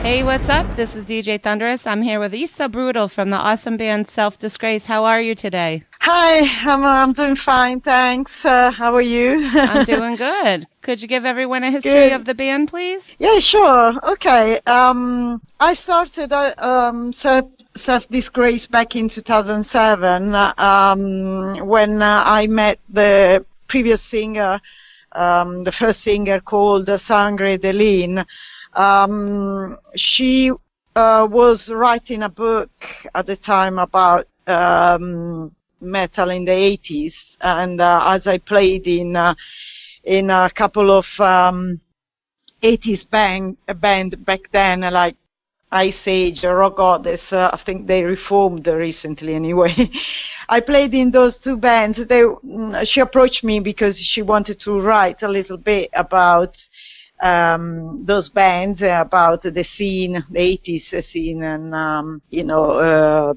Hey, what's up? This is DJ Thunderous. I'm here with Issa Brutal from the awesome band Self-Disgrace. How are you today? Hi, I'm doing fine, thanks. How are you? I'm doing good. Could you give everyone a history of Good. the band, please? Yeah, sure. Okay. I started Self Disgrace back in 2007 when I met the previous singer, the first singer called Sangre de Lin. She was writing a book at the time about metal in the 80s, and as I played in a couple of 80s band back then, like Ice Age, Rock Goddess. I think they reformed recently anyway. I played in those two bands. She approached me because she wanted to write a little bit about those bands, about the scene, the 80s scene, and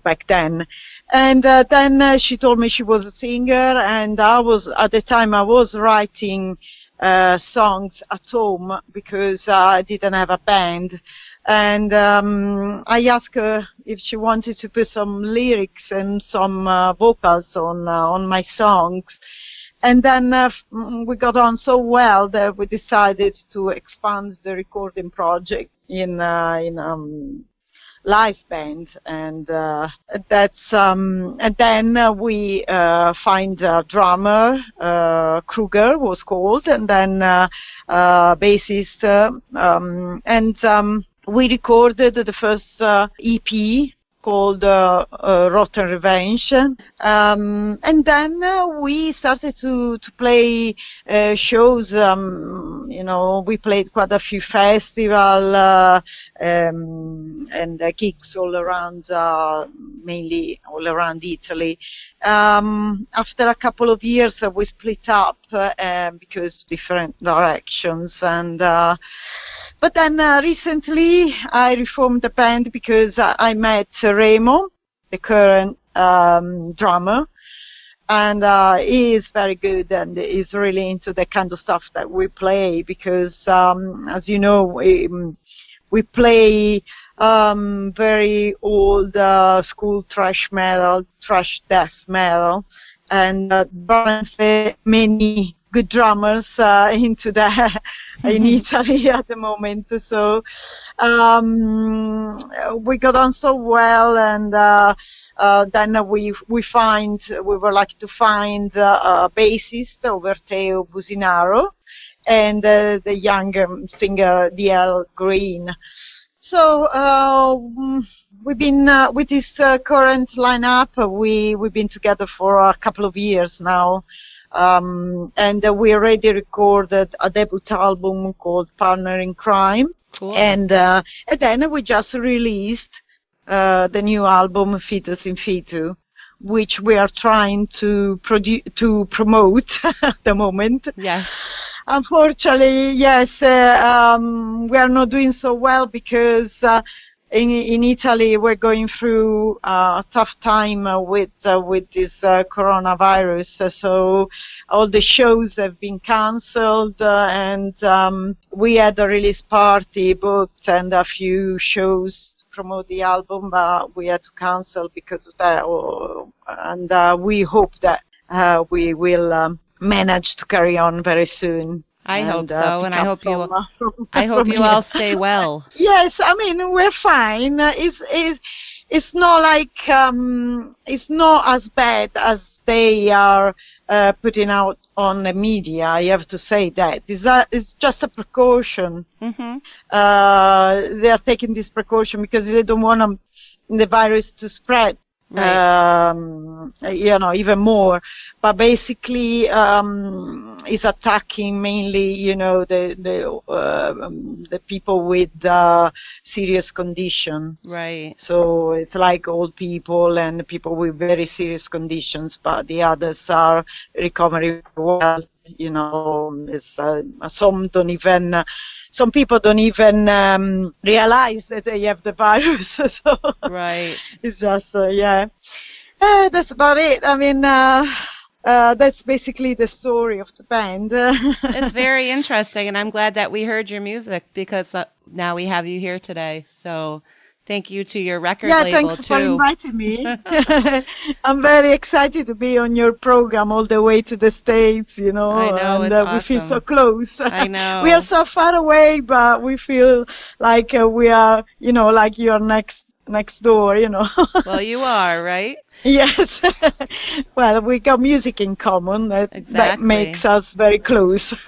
back then. And then she told me she was a singer, and at the time I was writing songs at home because I didn't have a band. And I asked her if she wanted to put some lyrics and some vocals on my songs. And then we got on so well that we decided to expand the recording project in live band, and then we find a drummer, Kruger was called, and then bassist, and we recorded the first EP called Rotten Revenge, and then we started to play shows. We played quite a few festivals and gigs all around, mainly all around Italy. After a couple of years, we split up because different directions, and but then recently I reformed the band because I met Remo, the current drummer, and he is very good and is really into the kind of stuff that we play because, as you know, we play very old school thrash metal, thrash death metal, and there aren't many good drummers into that in Italy at the moment. So we got on so well, and then we were lucky to find a bassist, Overteo Businaro, and the young singer DL Green. So we've been with this current lineup. We've been together for a couple of years now, and we already recorded a debut album called Partner in Crime. Cool. And then we just released the new album Fetus in Fetu, which we are trying to promote at the moment. Yes. Unfortunately, yes, we are not doing so well because in Italy we're going through a tough time with this coronavirus. So all the shows have been cancelled, and we had a release party booked and a few shows to promote the album, but we had to cancel because of that. And we hope that we will manage to carry on very soon. I hope so, and I hope you all stay well. Yes, I mean we're fine. It's not like it's not as bad as they are putting out on the media. I have to say that it's just a precaution. Mm-hmm. They are taking this precaution because they don't want the virus to spread. Right. Even more, but basically is attacking mainly the people with serious conditions. Right. So it's like old people and people with very serious conditions, but the others are recovering well. Some people don't even realize that they have the virus. So Right. it's just, that's about it. I mean, that's basically the story of the band. It's very interesting, and I'm glad that we heard your music because now we have you here today. So thank you to your record Yeah, label, thanks for too. inviting me. I'm very excited to be on your program all the way to the States, I know, and it's we feel so awesome. close. I We are know. so far away, but we feel like we are, like you're next door. Well, you are, right? Yes. Well, we got music in common. That Exactly. makes us very close.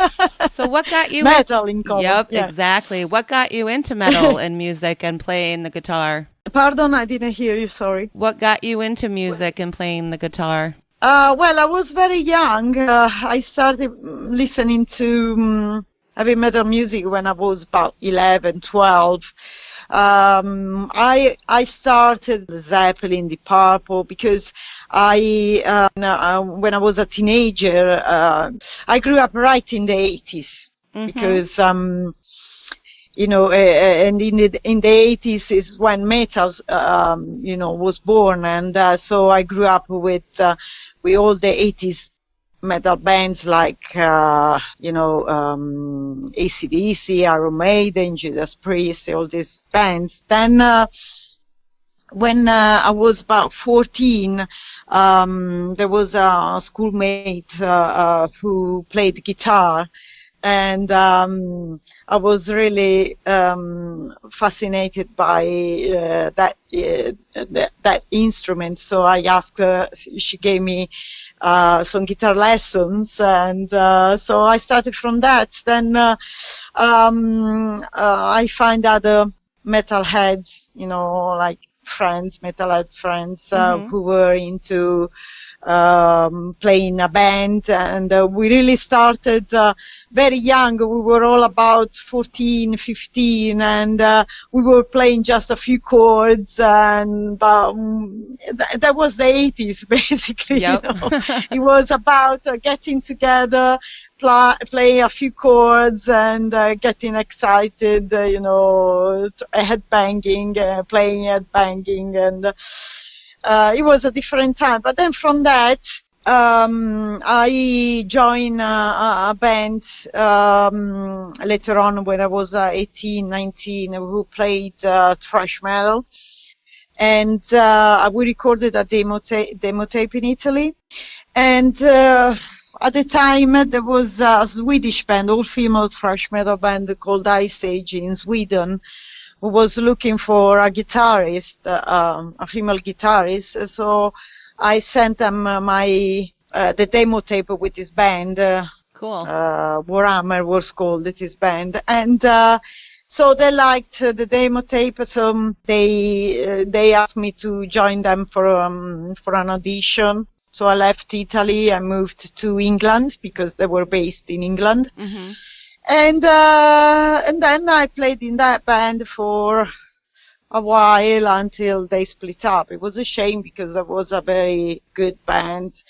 So what got you in? Metal in common. Yep, Yeah. exactly. What got you into metal and music and playing the guitar? Pardon, I didn't hear you. Sorry. What got you into music and playing the guitar? Well, I was very young. I started listening to heavy metal music when I was about 11, 12. I started Zeppelin, Deep Purple, because when I was a teenager, I grew up right in the 80s Mm-hmm. because and in the 80s is when metal was born, and so I grew up with all the 80s metal bands like AC/DC, Iron Maiden, Judas Priest, all these bands. Then when I was about 14, there was a schoolmate who played guitar, and I was really fascinated by that instrument. So I asked her. She gave me some guitar lessons, and so I started from that. Then I find other metalheads, like metalhead friends Mm-hmm. who were into playing a band, and we really started very young. We were all about 14, 15, and we were playing just a few chords, and that was the 80s basically. Yep. It was about getting together, play a few chords, and getting excited, headbanging, playing headbanging, and it was a different time. But then from that, I joined a band later on when I was 18, 19, who played thrash metal. And we recorded a demo tape in Italy. And at the time, there was a Swedish band, all-female thrash metal band called Ice Age in Sweden, who was looking for a guitarist, a female guitarist. So I sent them the demo tape with this band. Cool. Warhammer was called this band, and so they liked the demo tape. So they asked me to join them for an audition. So I left Italy. I moved to England because they were based in England. Mm-hmm. And then I played in that band for a while until they split up. It was a shame because it was a very good band,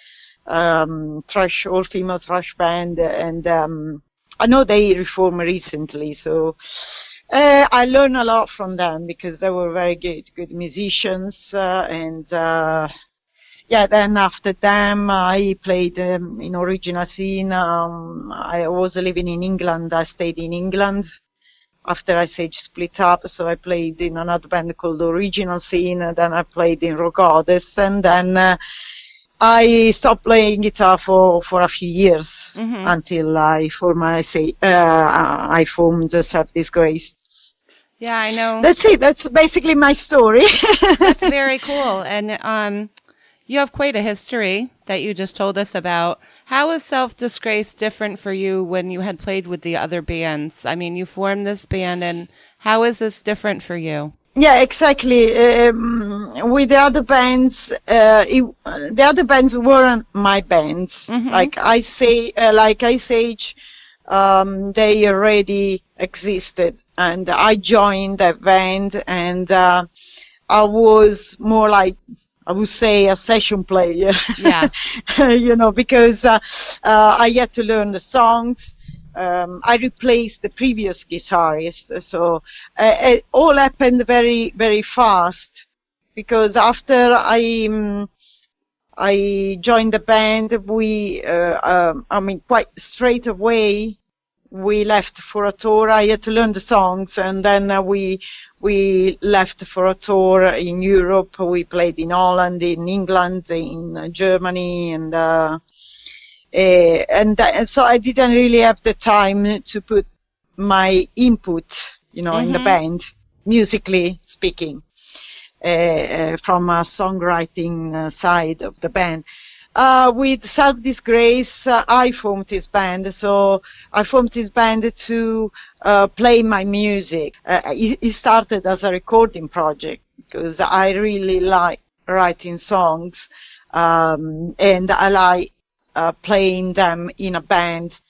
all-female thrash band, and I know they reformed recently, so I learned a lot from them because they were very good musicians, and yeah, then after them, I played in Original Scene. I was living in England. I stayed in England after Ice Age split up. So I played in another band called Original Scene. And then I played in Rogodes. And then I stopped playing guitar for a few years until I formed Disgrace. Yeah, I know. That's it. That's basically my story. That's very cool. And you have quite a history that you just told us about. How is Self-Disgrace different for you when you had played with the other bands? I mean, you formed this band, and how is this different for you? Yeah, exactly. With the other bands, the other bands weren't my bands. Mm-hmm. Like Ice Age, they already existed, and I joined that band, and I was more like, I would say, a session player. Yeah. Because I had to learn the songs. I replaced the previous guitarist, so it all happened very, very fast. Because after I I joined the band. Quite straight away, we left for a tour. I had to learn the songs, and then we left for a tour in Europe. We played in Holland, in England, in Germany, and so I didn't really have the time to put my input, in the band, musically speaking, from a songwriting side of the band. With Disgrace, I formed this band. So I formed this band to play my music. It started as a recording project because I really like writing songs, and I like playing them in a band.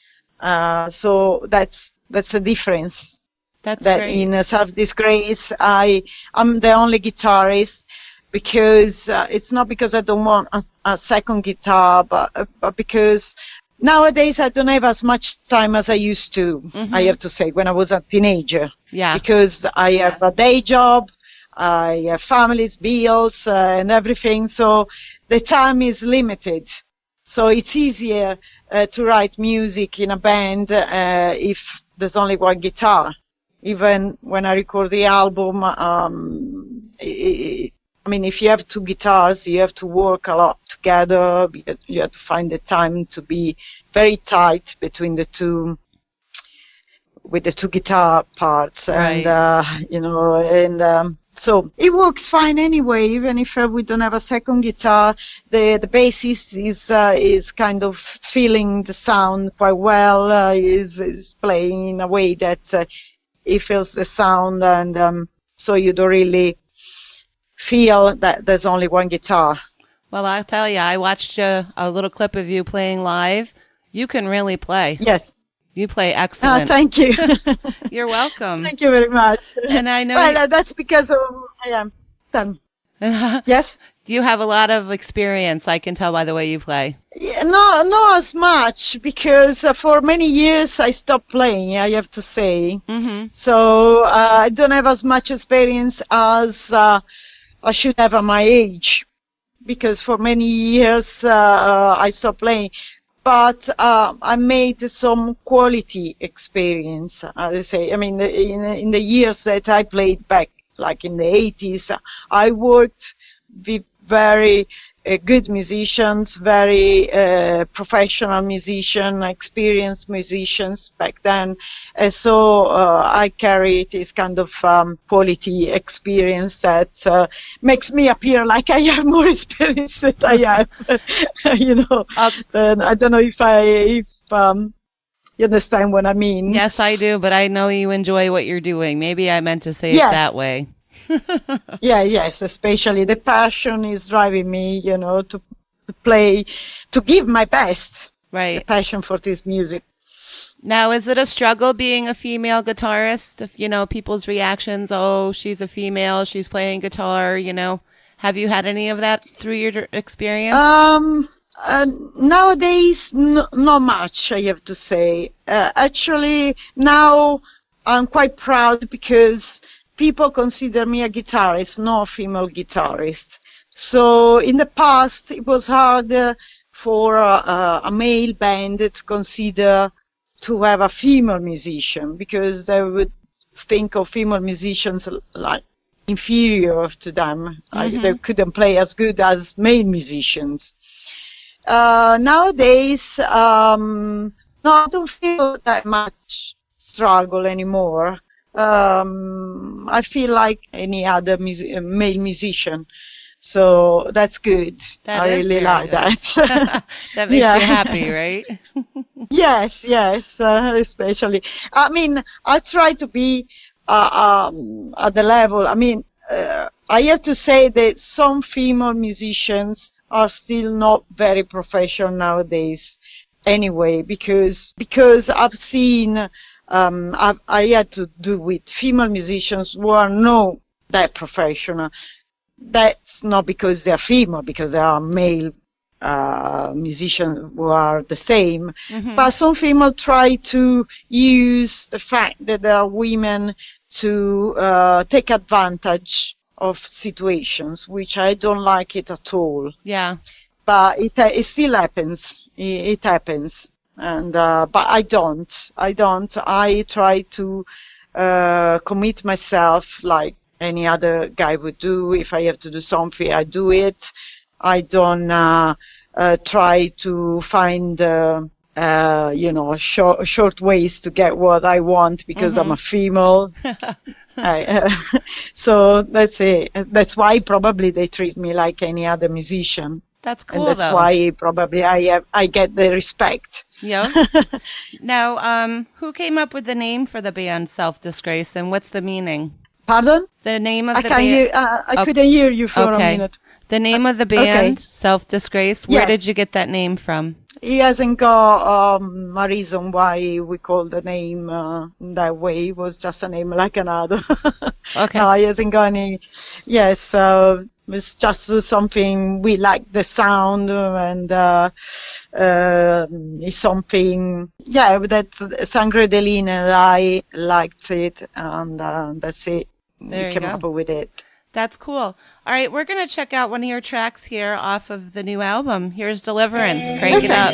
So that's a difference. That's that great. In Self-Disgrace, I'm the only guitarist, because it's not because I don't want a second guitar, but because nowadays I don't have as much time as I used to, I have to say, when I was a teenager. Yeah. Because I have a day job, I have families, bills, and everything, so the time is limited. So it's easier to write music in a band if there's only one guitar. Even when I record the album, if you have two guitars, you have to work a lot together. You have to find the time to be very tight between the two, with the two guitar parts. Right. And, so it works fine anyway, even if we don't have a second guitar. The bassist is kind of feeling the sound quite well, is playing in a way that he feels the sound, and so you don't really feel that there's only one guitar. Well, I'll tell you, I watched a little clip of you playing live. You can really play. Yes. You play excellent. Thank you. You're welcome. Thank you very much. And I know. Well, that's because I am done. Yes. You have a lot of experience. I can tell by the way you play. Yeah, not as much, because for many years I stopped playing, I have to say. So I don't have as much experience as I should have at my age, because for many years I stopped playing. But I made some quality experience, I would say. I mean, in the years that I played back, like in the 80s, I worked with very good musicians, very professional musicians, experienced musicians back then. So I carry this kind of quality experience that makes me appear like I have more experience than I have. And I don't know if you understand what I mean. Yes, I do, but I know you enjoy what you're doing. Maybe I meant to say it that way. Yes, especially the passion is driving me, to play, to give my best. Right. The passion for this music. Now, is it a struggle being a female guitarist? If, people's reactions, oh, she's a female, she's playing guitar, Have you had any of that through your experience? Nowadays, not much, I have to say. Actually, now I'm quite proud because people consider me a guitarist, not a female guitarist. So in the past, it was hard for a male band to consider to have a female musician, because they would think of female musicians like inferior to them. They couldn't play as good as male musicians. Nowadays, no, I don't feel that much struggle anymore. I feel like any other male musician, so that's good. I really like that. That makes you happy, right? Yes, especially. I mean, I try to be at the level. I mean, I have to say that some female musicians are still not very professional nowadays anyway, because I've seen I had to do with female musicians who are not that professional. That's not because they're female, because there are male musicians who are the same. But some female try to use the fact that there are women to take advantage of situations, which I don't like it at all. Yeah. but it still happens. It happens, and but I don't. I try to commit myself like any other guy would do. If I have to do something, I do it. I don't try to find short ways to get what I want because I'm a female. So that's it. That's why probably they treat me like any other musician. That's cool, And that's though. why probably I get the respect. Yeah. Now, who came up with the name for the band Self Disgrace, and what's the meaning? Pardon? The name of I the can't band. hear. I couldn't hear you for a minute. The name of the band, Okay. Self Disgrace. Where Yes. did you get that name from? He hasn't got a reason why we call the name that way. It was just a name like another. Okay. No, he hasn't got any. Yes, it's just something we like the sound, and it's something. Yeah, that's Sangre de Lina. I liked it, and that's it. There We you came go. up with it. That's cool. All right, we're going to check out one of your tracks here off of the new album. Here's Deliverance. Crank it up.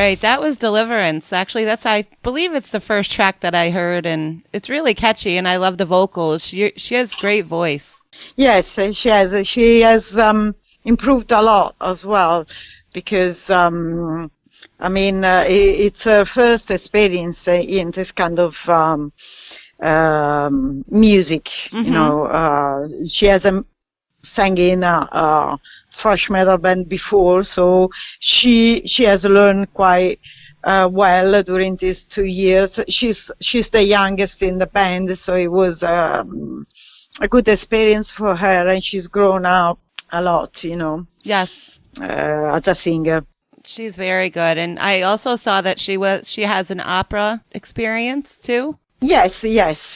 great. That was Deliverance. Actually, I believe it's the first track that I heard, and it's really catchy, and I love the vocals. She has great voice. Yes, she has. She has improved a lot as well, because I mean, it's her first experience in this kind of music. You know, she hasn't sang in a thrash metal band before, so she has learned quite well during these 2 years. She's the youngest in the band, so it was a good experience for her, and she's grown up a lot, you know. Yes. As a singer. She's very good. And I also saw that she has an opera experience too. Yes.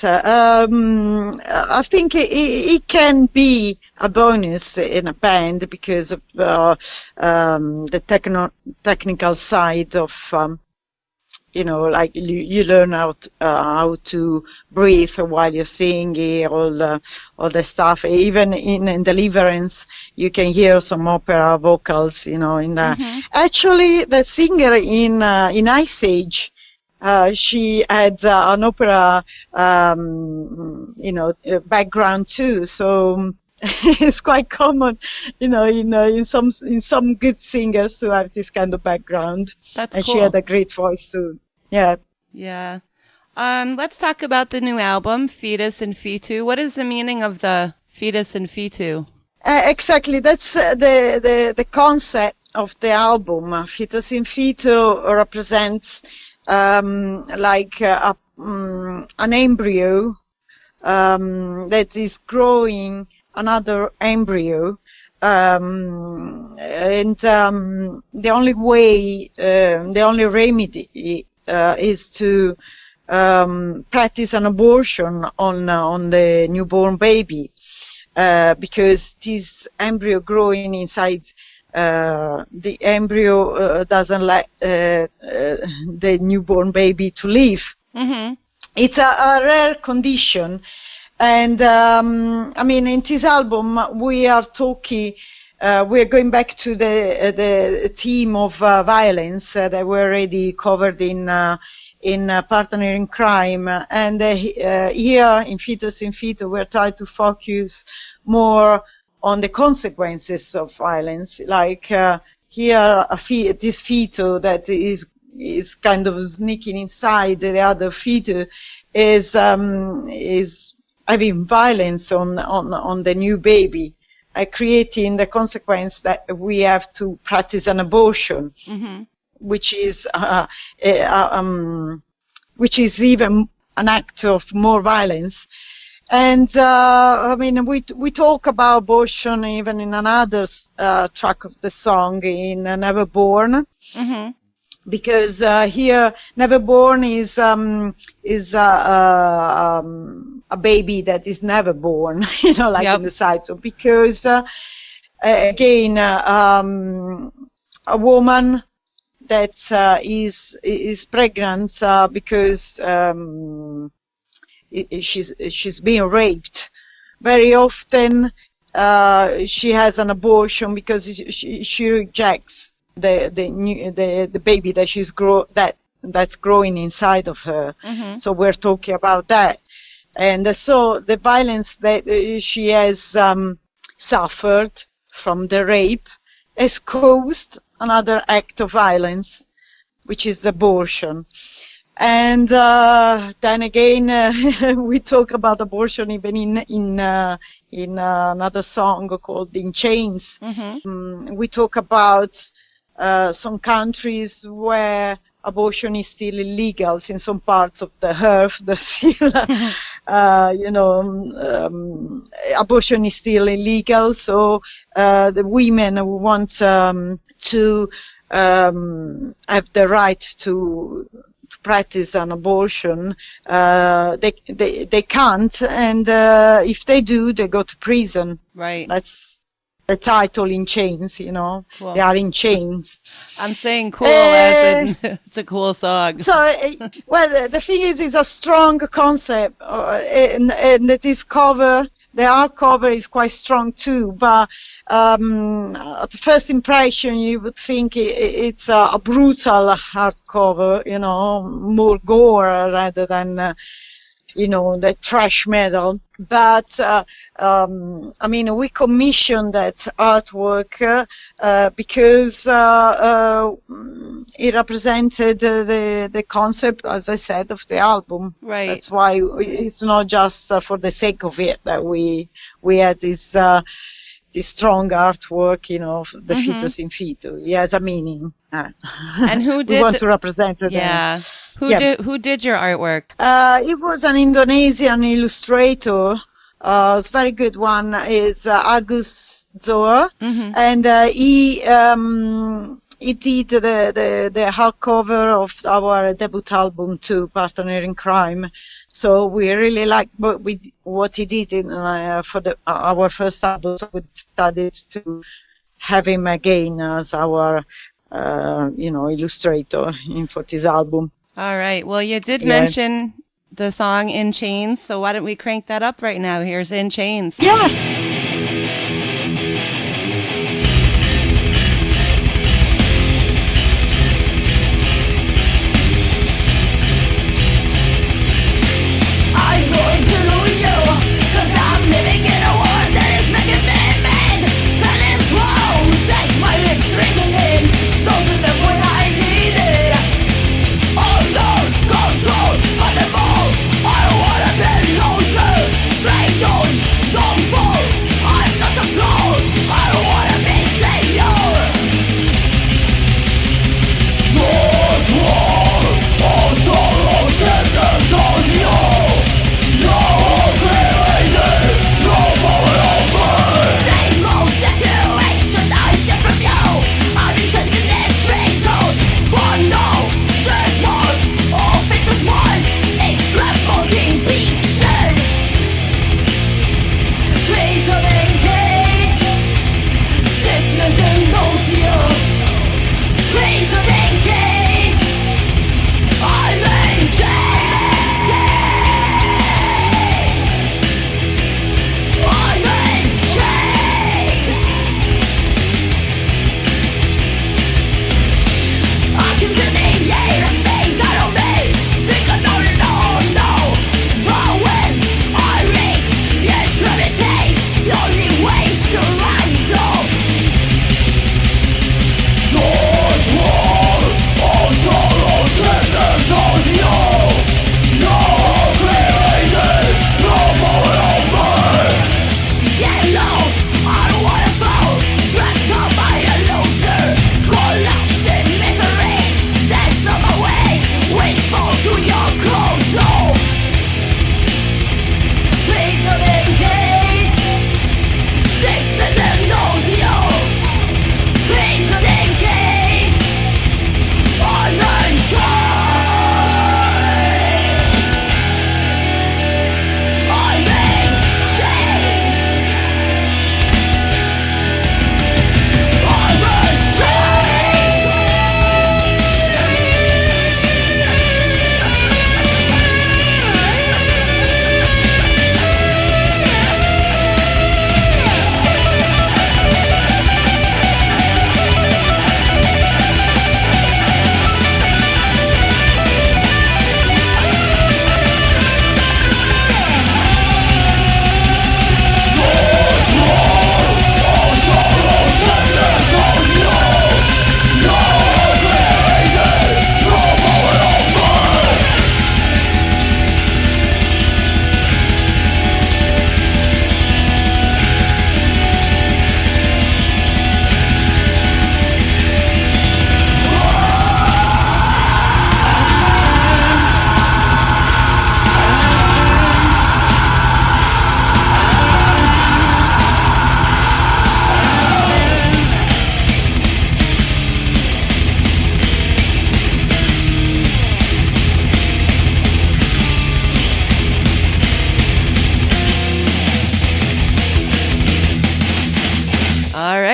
I think it can be a bonus in a band because of the technical side of you know, like you learn how to breathe while you're singing, all the stuff. Even in Deliverance, you can hear some opera vocals, you know. Actually, the singer in Ice Age, she had an opera, you know, background too. So it's quite common, you know, in some good singers to have this kind of background. That's and cool. She had a great voice too. Yeah. Yeah. Let's talk about the new album, Fetus in Fetu. What is the meaning of the Fetus in Fetu? Exactly. That's the concept of the album. Fetus in Fetu represents like an embryo that is growing another embryo, and the only way, the only remedy is to practice an abortion on the newborn baby, because this embryo growing inside the embryo doesn't let the newborn baby to live. It's a rare condition. And I mean, in this album, we are talking, we're going back to the theme of violence that we already covered in Partner in Crime. And here in Fetus in Fetu, we're trying to focus more on the consequences of violence. Like here, this fetus that is kind of sneaking inside the other fetus is having violence on the new baby, creating the consequence that we have to practice an abortion, which is even an act of more violence. And I mean, we talk about abortion even in another track of the song, in Never Born. Because here Neverborn is a baby that is never born, you know, like in the title. Because again, a woman that is pregnant because she's being raped. Very often she has an abortion because she rejects the baby that that's growing inside of her. So we're talking about that. And so the violence that she has suffered from the rape has caused another act of violence, which is the abortion. And then again, we talk about abortion even in another song called In Chains. We talk about some countries where abortion is still illegal. In some parts of the earth, there's still, you know, abortion is still illegal. So the women who want to have the right to practice an abortion, they can't, and if they do, they go to prison. Right. That's the title, In Chains, you know. Cool. They are in chains. I'm saying cool as in it's a cool song. So, well, the thing is, it's a strong concept, and it is covered the hardcover is quite strong too, but at the first impression you would think it's a brutal hardcover, more gore rather than the thrash metal. But we commissioned that artwork because it represented the concept, as I said, of the album. Right. That's why it's not just for the sake of it that we had this strong artwork, the fetus in fetu. It has a meaning. And who did we want to represent it. Yeah. Who did your artwork? It was an Indonesian illustrator. It's a very good one. It's Agus Zoa, and he did the hardcover of our debut album too, Partner in Crime. So we really liked what he did for our first album. So we decided to have him again as our illustrator for this album. All right. Well, you did mention the song In Chains, so why don't we crank that up right now? Here's In Chains. Yeah.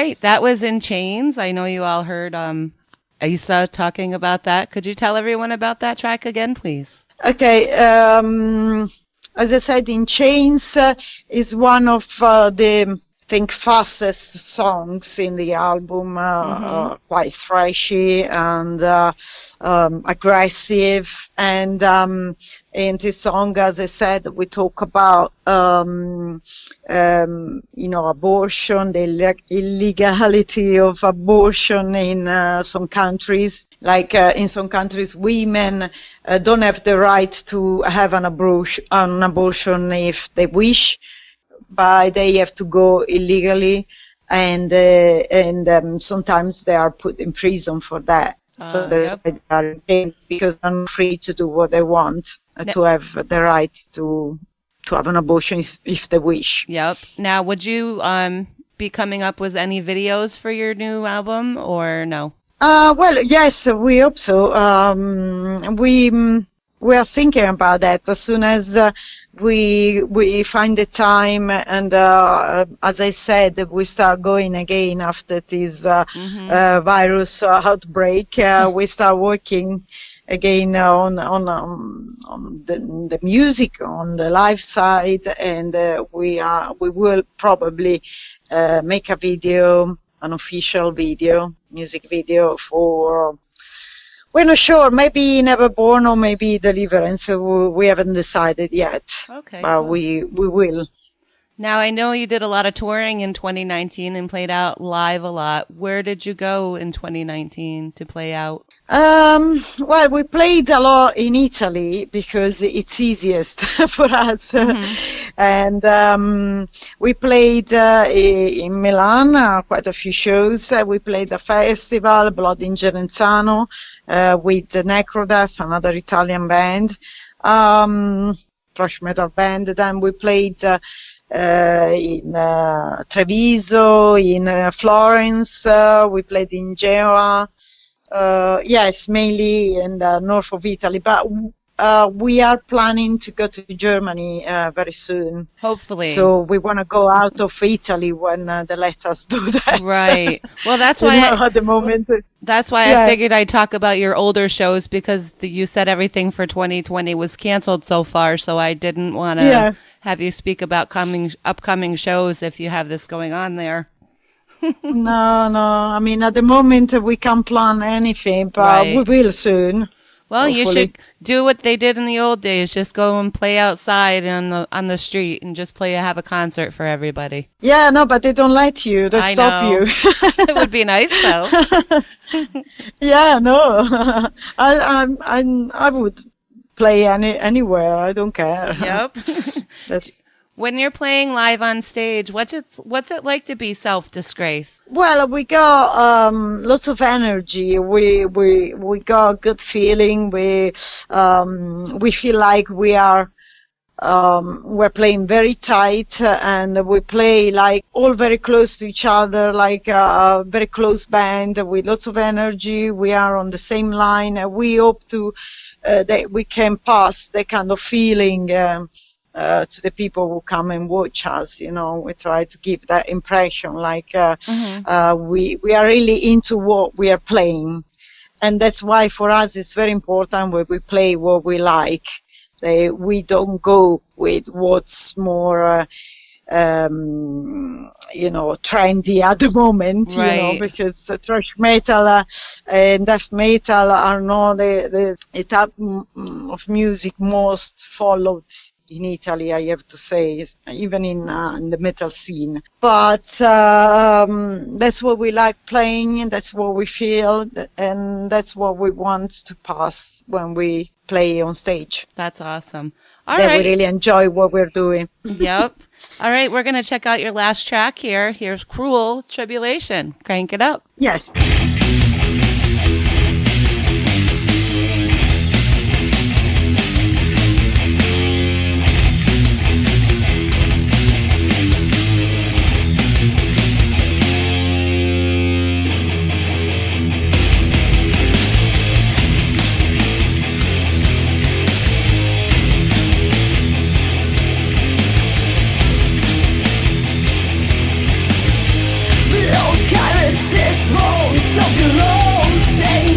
right. That was In Chains. I know you all heard Isa talking about that. Could you tell everyone about that track again, please? Okay. as I said, In Chains is one of the think fastest songs in the album, quite thrashy and aggressive. And in this song, as I said, we talk about abortion, the illegality of abortion in some countries. Like in some countries, women don't have the right to have an abortion if they wish, but they have to go illegally, and sometimes they are put in prison for that. So they are in jail because they're not free to do what they want, to have the right to have an abortion if they wish. Yep. Now, would you be coming up with any videos for your new album, or no? Well, yes, we hope so. We are thinking about that as soon as we find the time, and as I said, we start going again after this virus outbreak. We start working again on the music, on the live side, and we will probably make a video, an official video, music video for. We're not sure. Maybe Neverborn or maybe Deliverance. We haven't decided yet. Okay. But cool. we will. Now, I know you did a lot of touring in 2019 and played out live a lot. Where did you go in 2019 to play out? Well, we played a lot in Italy because it's easiest for us. And we played in Milan, quite a few shows. We played a festival, Blood in Gerenzano, with Necrodeath, another Italian band, thrash metal band. Then we played in Treviso, in Florence, we played in Genoa. Yes, mainly in the north of Italy, but we are planning to go to Germany very soon. Hopefully. So we want to go out of Italy when they let us do that. Right. Well, that's why at the moment. That's why I figured I'd talk about your older shows, because you said everything for 2020 was canceled so far, so I didn't want to have you speak about upcoming shows if you have this going on there. No. I mean, at the moment we can't plan anything, but we will soon. Well, hopefully. You should do what they did in the old days. Just go and play outside on the street and just have a concert for everybody. Yeah, no, but they don't let you. They stop you. It would be nice, though. Yeah, no. I would play anywhere. I don't care. Yep. When you're playing live on stage, what's it like to be Self-Disgrace? Well, we got lots of energy. We got good feeling. We feel like we're playing very tight, and we play like all very close to each other, like a very close band with lots of energy. We are on the same line. We hope that we can pass that kind of feeling to the people who come and watch us. We try to give that impression, like we are really into what we are playing, and that's why for us it's very important when we play what we like. We don't go with what's more trendy at the moment, right. Because thrash metal and death metal are not the type of music most followed in Italy, I have to say, even in the metal scene. But that's what we like playing, and that's what we feel, and that's what we want to pass when we play on stage. That's awesome. All right. We really enjoy what we're doing. Yep. All right, we're going to check out your last track here. Here's Cruel Tribulation. Crank it up. Yes. Self-alone, say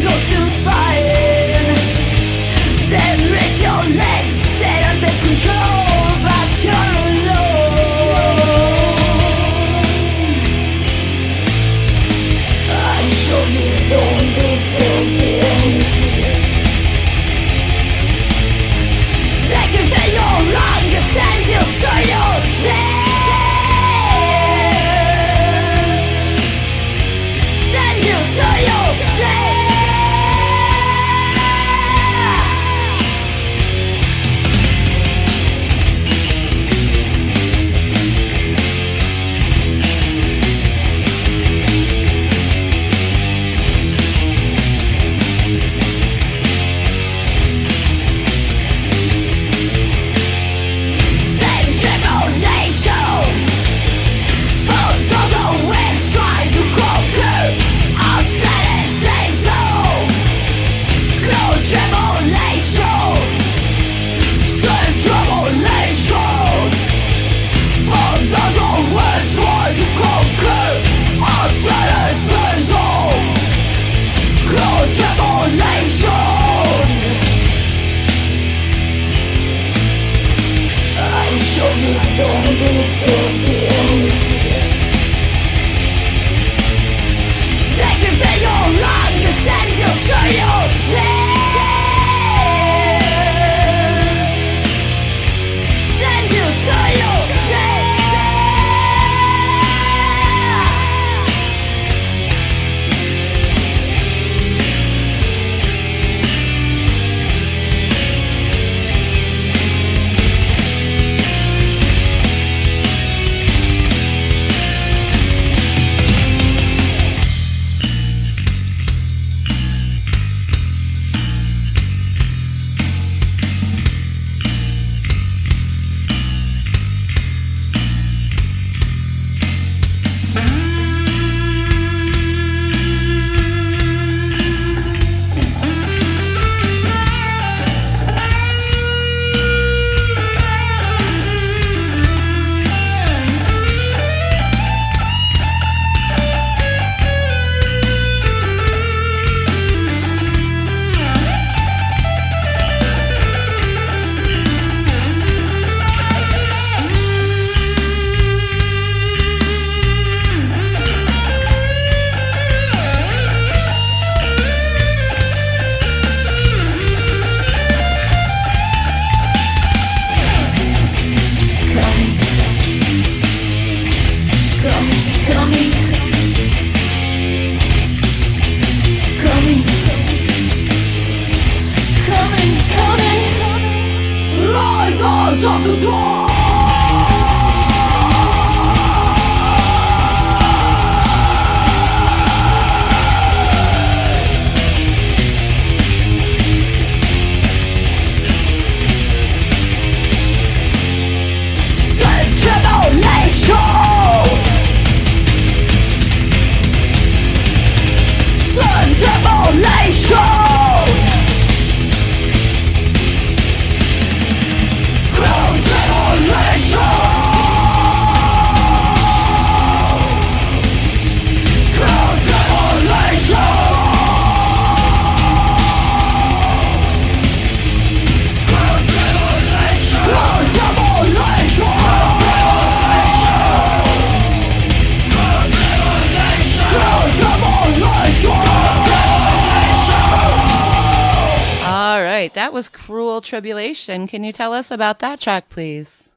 That was Cruel Tribulation. Can you tell us about that track, please?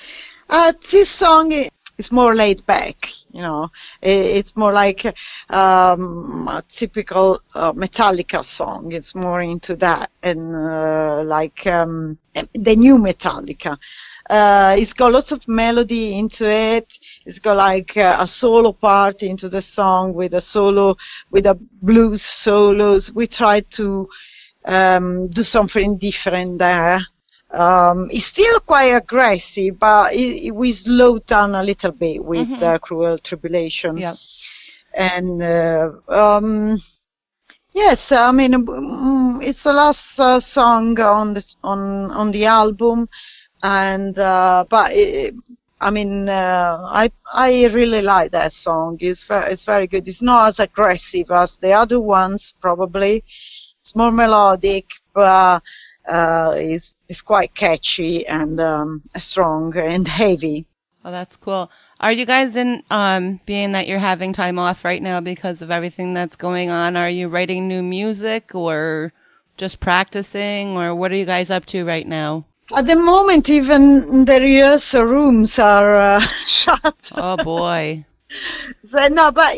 This song is more laid back, you know. It's more like a typical Metallica song. It's more into that, and like the new Metallica. It's got lots of melody into it. It's got like a solo part into the song with a blues solos. We tried to do something different there. It's still quite aggressive, but we slowed down a little bit with Cruel Tribulation. Yep. And yes, I mean it's the last song on the album, and I mean I really like that song. It's very good. It's not as aggressive as the other ones, probably. It's more melodic, but it's quite catchy and strong and heavy. Oh, that's cool. Are you guys in, being that you're having time off right now because of everything that's going on, are you writing new music or just practicing, or what are you guys up to right now? At the moment, even the rehearsal rooms are shut. Oh, boy. So no, but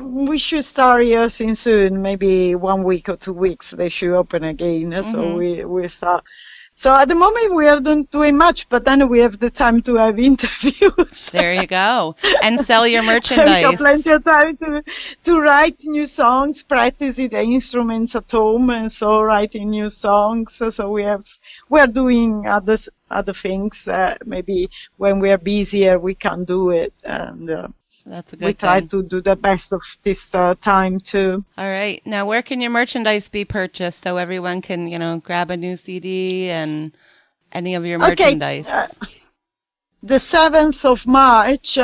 we should start rehearsing soon. Maybe 1 week or 2 weeks. They should open again. So we start. So at the moment we are not doing much, but then we have the time to have interviews. There you go. And sell your We got merchandise. plenty of time to write new songs, practice the instruments at home, and so writing new songs. So we are doing other things. Maybe when we are busier, we can do it, and That's a we good try thing. to do the best of this time too. All right. Now, where can your merchandise be purchased so everyone can, grab a new CD and any of your Okay. merchandise? The 7th of March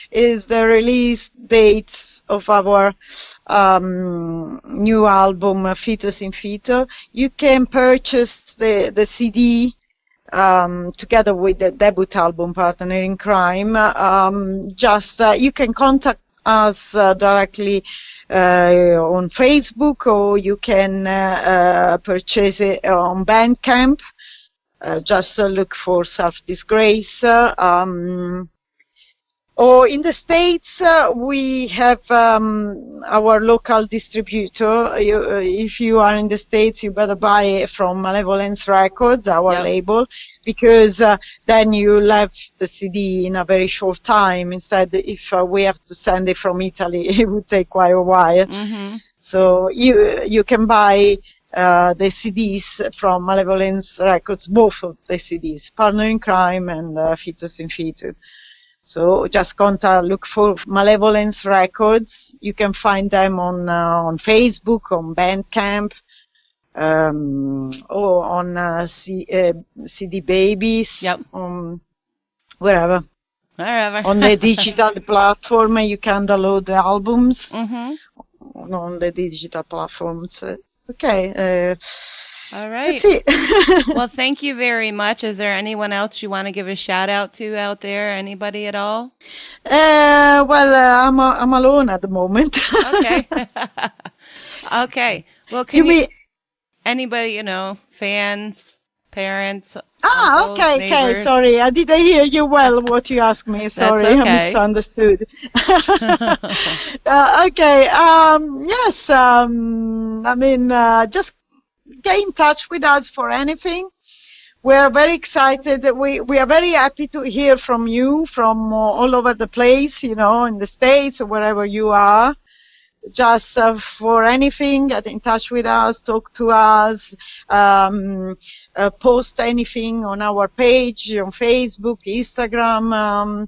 is the release dates of our new album, Fetus in Fito. You can purchase the CD together with the debut album, Partner in Crime. You can contact us directly on Facebook, or you can purchase it on Bandcamp. Just look for Self-Disgrace. Or in the States, we have our local distributor. If you are in the States, you better buy it from Malevolence Records, our Yep. label, because then you'll have the CD in a very short time. Instead, if we have to send it from Italy, it would take quite a while. Mm-hmm. So you can buy the CDs from Malevolence Records, both of the CDs, Partner in Crime and Fetus in Fitu. So just look for Malevolence Records. You can find them on Facebook, on Bandcamp, or on CD Babies, Yep. wherever. Wherever. On the digital platform, you can download the albums Mm-hmm. on the digital platforms. Okay. All right. That's it. Well, thank you very much. Is there anyone else you want to give a shout out to out there? Anybody at all? I'm alone at the moment. Okay. Okay. Well, You mean? anybody, fans, parents, uncles, Okay. neighbors? Sorry, I didn't hear you well. What you asked me. Sorry, I okay. misunderstood. Okay. Yes. Just get in touch with us for anything. We're very excited. We are very happy to hear from you from all over the place, in the States or wherever you are. Just for anything, get in touch with us, talk to us, post anything on our page, on Facebook, Instagram.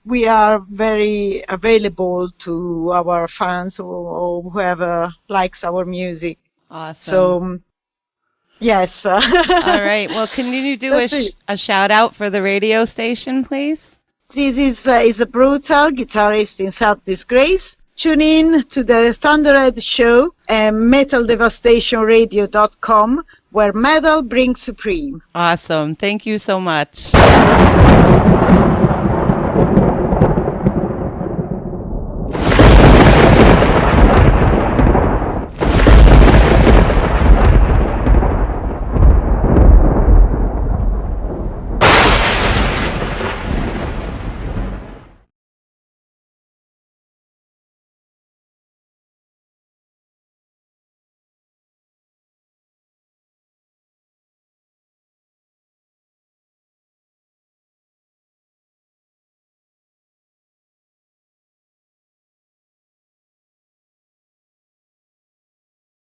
We are very available to our fans or whoever likes our music. Awesome. So, yes. All right. Well, can you do a shout out for the radio station, please? This is a brutal guitarist in Self-Disgrace. Tune in to the Thunderhead show and metaldevastationradio.com, where metal brings supreme. Awesome. Thank you so much.